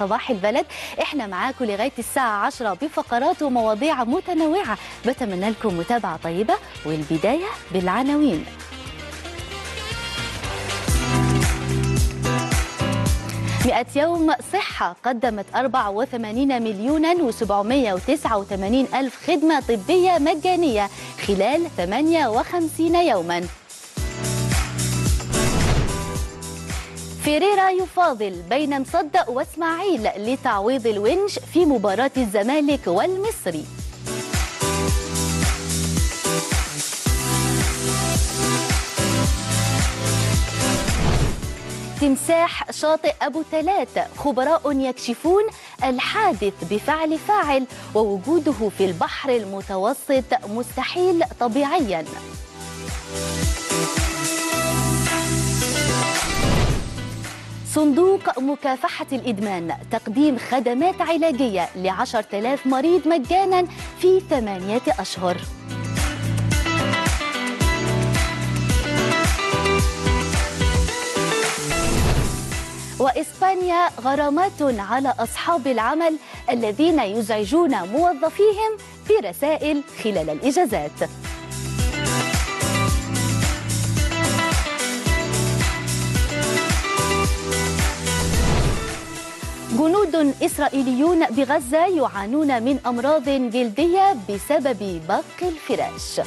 صباح البلد. احنا معاكم لغاية الساعة 10 بفقرات ومواضيع متنوعة. بتمنى لكم متابعة طيبة، والبداية بالعناوين. مئة يوم صحة قدمت 84,789,000 خدمة طبية مجانية خلال 58 يوما. فيريرا يفاضل بين مصدق واسماعيل لتعويض الونش في مباراة الزمالك والمصري. تمساح شاطئ أبو تلات، خبراء يكشفون الحادث بفعل فاعل ووجوده في البحر المتوسط مستحيل طبيعيا. صندوق مكافحة الإدمان تقديم خدمات علاجية ل10,000 مريض مجانا في 8 أشهر. وإسبانيا غرامات على أصحاب العمل الذين يزعجون موظفيهم برسائل خلال الإجازات. جنود إسرائيليون بغزة يعانون من أمراض جلدية بسبب بق الفراش.